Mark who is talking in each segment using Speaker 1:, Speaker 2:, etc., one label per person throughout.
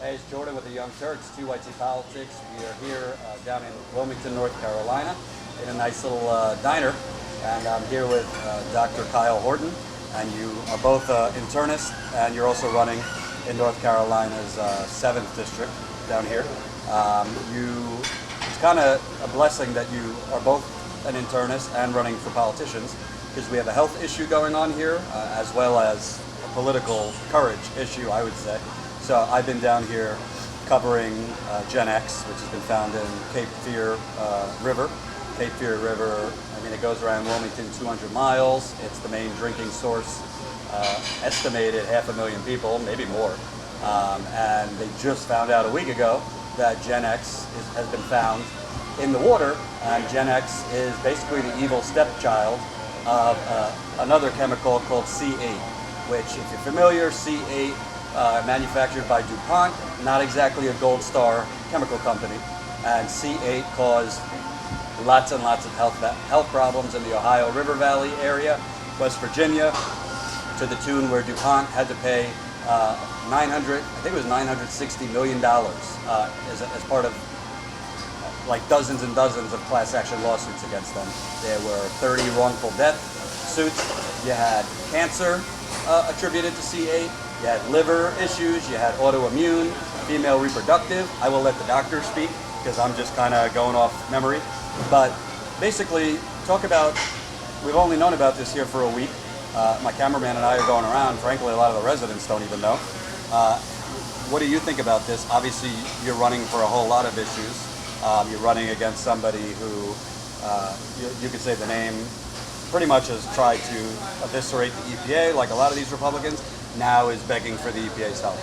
Speaker 1: Hey, it's Jordan with the Young Turks, 2YT Politics. We are here down in Wilmington, North Carolina, in a nice little diner. And I'm here with Dr. Kyle Horton. And you are both internists, and you're also running in North Carolina's 7th District down here. It's kind of a blessing that you are both an internist and running for politicians, because we have a health issue going on here, as well as a political courage issue, I would say. So I've been down here covering Gen X, which has been found in Cape Fear River. Cape Fear River, I mean, it goes around Wilmington 200 miles. It's the main drinking source, estimated 500,000 people, maybe more. And they just found out a week ago that Gen X has been found in the water, and Gen X is basically the evil stepchild of another chemical called C8, which, if you're familiar, C8 manufactured by DuPont, not exactly a gold star chemical company, and C8 caused lots and lots of health problems in the Ohio River Valley area, West Virginia, to the tune where DuPont had to pay $960 million as part of like dozens and dozens of class action lawsuits against them. There were 30 wrongful death suits. You had cancer attributed to C8. You had liver issues. You had autoimmune, female reproductive. I will let the doctor speak because I'm just kind of going off memory. But basically, we've only known about this here for a week. My cameraman and I are going around. Frankly, a lot of the residents don't even know. What do you think about this? Obviously, you're running for a whole lot of issues. You're running against somebody who, you could say the name, pretty much has tried to eviscerate the EPA, like a lot of these Republicans, now is begging for the EPA's help.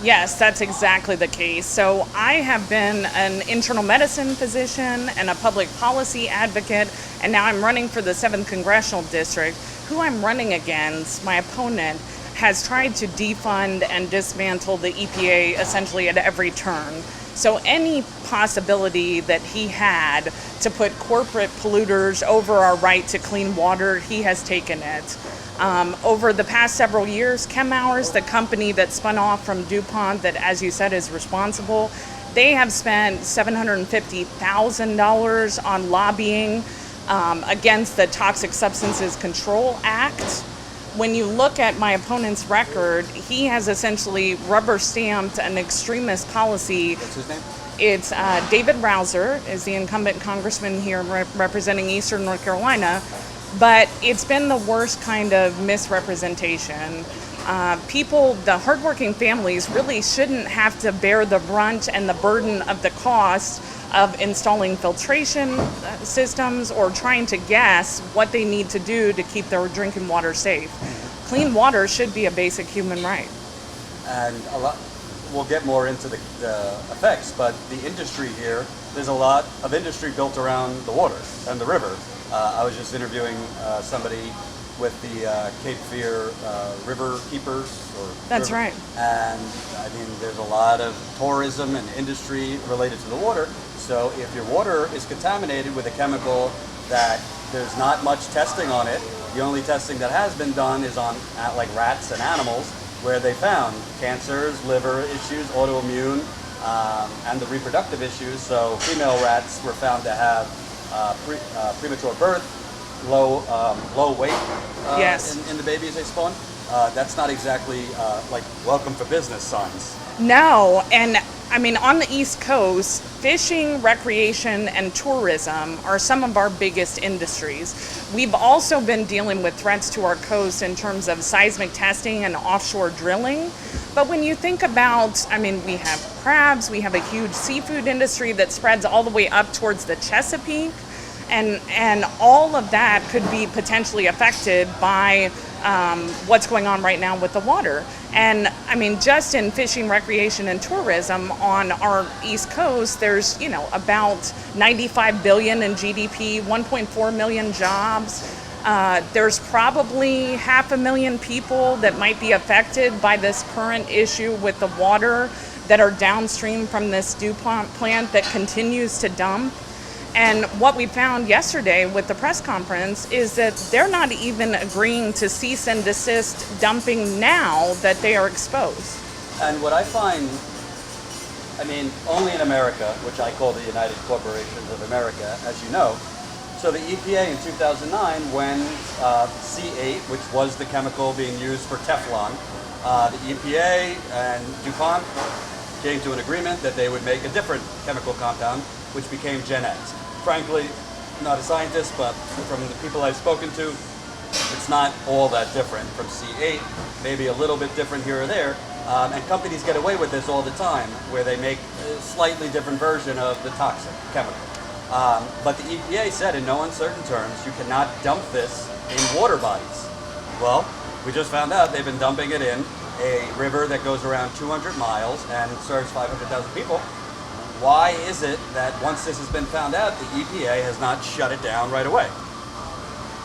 Speaker 2: Yes, that's exactly the case. So I have been an internal medicine physician and a public policy advocate, and now I'm running for the 7th Congressional District. Who I'm running against, my opponent, has tried to defund and dismantle the EPA essentially at every turn. So any possibility that he had to put corporate polluters over our right to clean water, he has taken it. Over the past several years, ChemHours, the company that spun off from DuPont that, as you said, is responsible, they have spent $750,000 on lobbying against the Toxic Substances Control Act. When you look at my opponent's record, he has essentially rubber stamped an extremist policy.
Speaker 1: What's his name?
Speaker 2: It's David Rouser is the incumbent congressman here representing Eastern North Carolina. But it's been the worst kind of misrepresentation. The hardworking families really shouldn't have to bear the brunt and the burden of the cost of installing filtration systems or trying to guess what they need to do to keep their drinking water safe. Clean water should be a basic human right.
Speaker 1: And we'll get more into the effects, but the industry here, there's a lot of industry built around the water and the river. I was just interviewing somebody with the Cape Fear River Keepers.
Speaker 2: That's right.
Speaker 1: And I mean, there's a lot of tourism and industry related to the water. So if your water is contaminated with a chemical that there's not much testing on it, the only testing that has been done is on like rats and animals, where they found cancers, liver issues, autoimmune, and the reproductive issues. So female rats were found to have premature birth, low weight
Speaker 2: yes.
Speaker 1: in the babies they spawn. That's not exactly like welcome for business signs.
Speaker 2: No, and I mean, on the East Coast, fishing, recreation, and tourism are some of our biggest industries. We've also been dealing with threats to our coast in terms of seismic testing and offshore drilling. But when you think about, I mean, we have crabs, we have a huge seafood industry that spreads all the way up towards the Chesapeake, and all of that could be potentially affected by what's going on right now with the water. And I mean, just in fishing, recreation, and tourism on our East Coast, there's, about 95 billion in GDP, 1.4 million jobs. There's probably 500,000 people that might be affected by this current issue with the water that are downstream from this DuPont plant that continues to dump. And what we found yesterday with the press conference is that they're not even agreeing to cease and desist dumping now that they are exposed.
Speaker 1: And what I find I mean, only in America, which I call the United Corporations of America, as you know. So the EPA in 2009, when C8, which was the chemical being used for Teflon, the EPA and DuPont came to an agreement that they would make a different chemical compound, which became Gen X. Frankly, not a scientist, but from the people I've spoken to, it's not all that different from C8, maybe a little bit different here or there. And companies get away with this all the time, where they make a slightly different version of the toxic chemical. But the EPA said in no uncertain terms, you cannot dump this in water bodies. Well, we just found out they've been dumping it in a river that goes around 200 miles and serves 500,000 people. Why is it that once this has been found out, the EPA has not shut it down right away?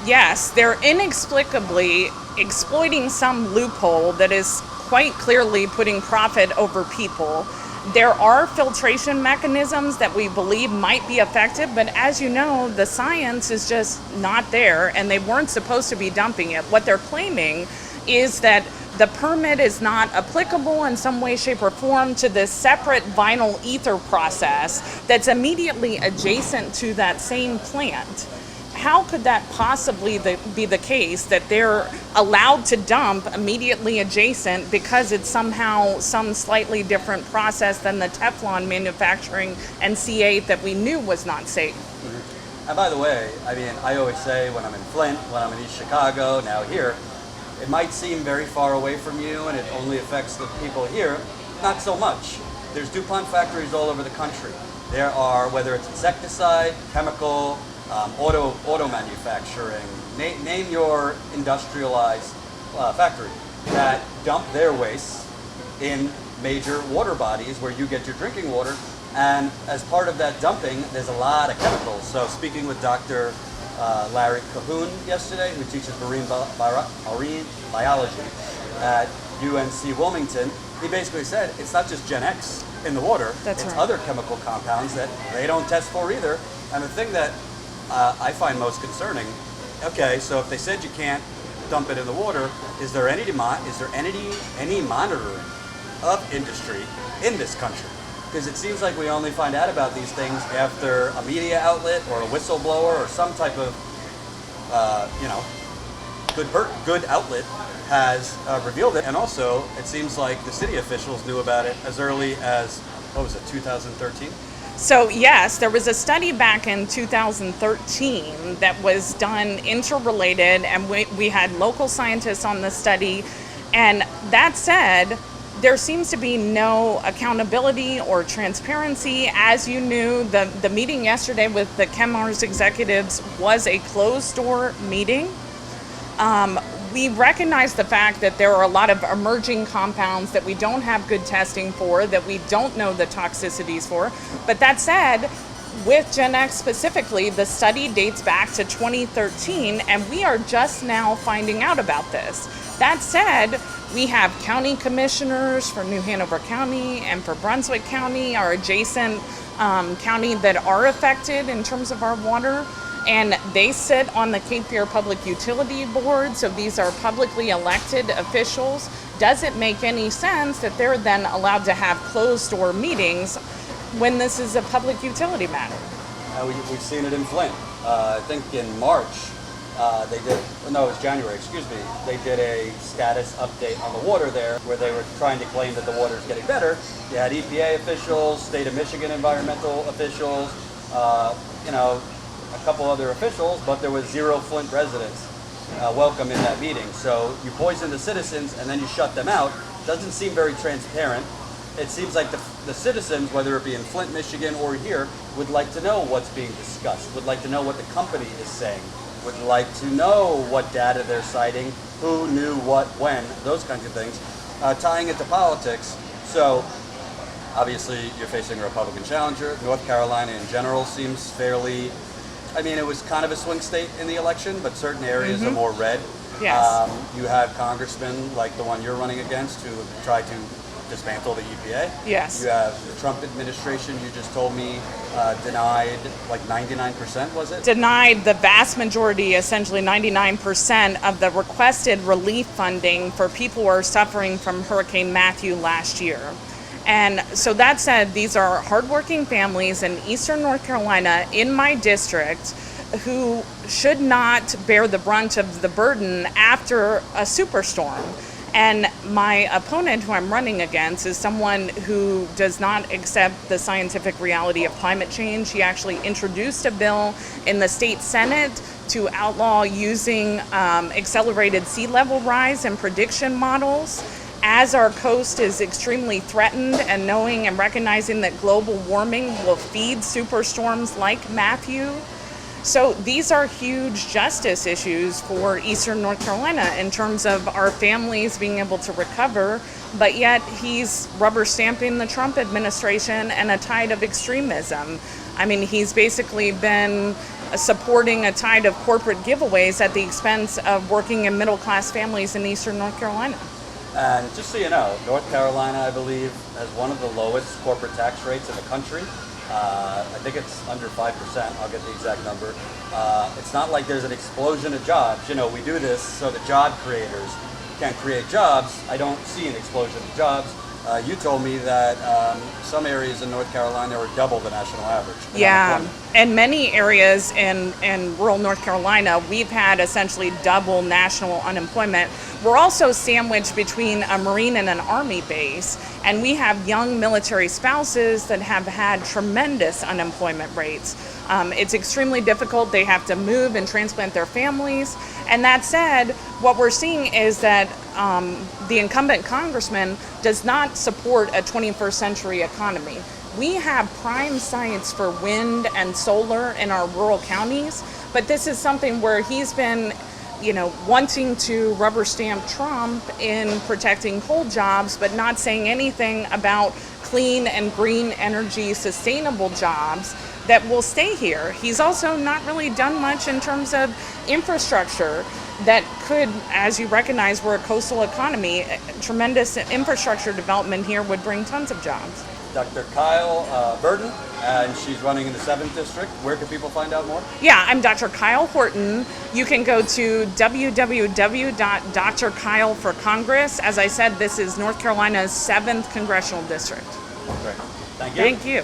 Speaker 2: Yes, they're inexplicably exploiting some loophole that is quite clearly putting profit over people. There are filtration mechanisms that we believe might be effective, but as you know, the science is just not there, and they weren't supposed to be dumping it. What they're claiming is that the permit is not applicable in some way, shape, or form to this separate vinyl ether process that's immediately adjacent to that same plant. How could that possibly be the case that they're allowed to dump immediately adjacent because it's somehow some slightly different process than the Teflon manufacturing and C8 that we knew was not safe?
Speaker 1: Mm-hmm. And by the way, I mean, I always say when I'm in Flint, when I'm in East Chicago, now here, it might seem very far away from you and it only affects the people here. Not so much. There's DuPont factories all over the country. There are, whether it's insecticide, chemical, auto manufacturing, name your industrialized factory that dump their waste in major water bodies where you get your drinking water. And as part of that dumping, there's a lot of chemicals. So speaking with Dr. Larry Cahoon yesterday, who teaches marine biology at UNC Wilmington, he basically said it's not just Gen X in the water, it's
Speaker 2: right.
Speaker 1: Other chemical compounds that they don't test for either. And the thing that I find most concerning, okay, so if they said you can't dump it in the water, is there any monitoring of industry in this country? Because it seems like we only find out about these things after a media outlet or a whistleblower or some type of, good outlet has revealed it. And also, it seems like the city officials knew about it as early as, 2013?
Speaker 2: So yes, there was a study back in 2013 that was done interrelated, and we had local scientists on the study. And that said, there seems to be no accountability or transparency. As you knew, the meeting yesterday with the ChemMars executives was a closed-door meeting. We recognize the fact that there are a lot of emerging compounds that we don't have good testing for, that we don't know the toxicities for. But that said, with Gen X specifically, the study dates back to 2013, and we are just now finding out about this. That said, we have county commissioners for New Hanover County and for Brunswick County, our adjacent county, that are affected in terms of our water. And they sit on the Cape Fear Public Utility Board, so these are publicly elected officials. Does it make any sense that they're then allowed to have closed-door meetings when this is a public utility matter?
Speaker 1: We've seen it in Flint. I think in March, it was January, they did a status update on the water there where they were trying to claim that the water is getting better. You had EPA officials, state of Michigan environmental officials, a couple other officials, but there was 0 Flint residents welcome in that meeting. So you poison the citizens and then you shut them out. Doesn't seem very transparent. It seems like the citizens, whether it be in Flint, Michigan, or here, would like to know what's being discussed, would like to know what the company is saying, would like to know what data they're citing, who knew what, when, those kinds of things, tying it to politics. So obviously you're facing a Republican challenger. North Carolina in general seems fairly, it was kind of a swing state in the election, but certain areas are more red.
Speaker 2: Yes.
Speaker 1: You have congressmen like the one you're running against who tried to dismantle the EPA.
Speaker 2: Yes.
Speaker 1: You have the Trump administration, you just told me, denied like 99%, was it?
Speaker 2: Denied the vast majority, essentially 99% of the requested relief funding for people who are suffering from Hurricane Matthew last year. And so that said, these are hardworking families in eastern North Carolina in my district who should not bear the brunt of the burden after a superstorm. And my opponent, who I'm running against, is someone who does not accept the scientific reality of climate change. He actually introduced a bill in the state Senate to outlaw using accelerated sea level rise and prediction models. As our coast is extremely threatened, and knowing and recognizing that global warming will feed superstorms like Matthew. So these are huge justice issues for eastern North Carolina in terms of our families being able to recover, but yet he's rubber stamping the Trump administration and a tide of extremism. I mean, he's basically been supporting a tide of corporate giveaways at the expense of working and middle class families in eastern North Carolina.
Speaker 1: And just so you know, North Carolina, I believe, has one of the lowest corporate tax rates in the country. I think it's under 5%. I'll get the exact number. It's not like there's an explosion of jobs. You know, we do this so that job creators can create jobs. I don't see an explosion of jobs. You told me that some areas in North Carolina are double the national average.
Speaker 2: Yeah, and many areas in rural North Carolina, we've had essentially double national unemployment. We're also sandwiched between a Marine and an Army base, and we have young military spouses that have had tremendous unemployment rates. It's extremely difficult. They have to move and transplant their families. And that said, what we're seeing is that the incumbent congressman does not support a 21st century economy. We have prime sites for wind and solar in our rural counties, but this is something where he's been, wanting to rubber stamp Trump in protecting coal jobs, but not saying anything about clean and green energy, sustainable jobs that will stay here. He's also not really done much in terms of infrastructure that could, as you recognize, we're a coastal economy. Tremendous infrastructure development here would bring tons of jobs.
Speaker 1: Dr. Kyle Burton, and she's running in the 7th District. Where can people find out more?
Speaker 2: Yeah, I'm Dr. Kyle Horton. You can go to www.drkyleforcongress. As I said, this is North Carolina's 7th Congressional District.
Speaker 1: Great. Thank you.
Speaker 2: Thank you.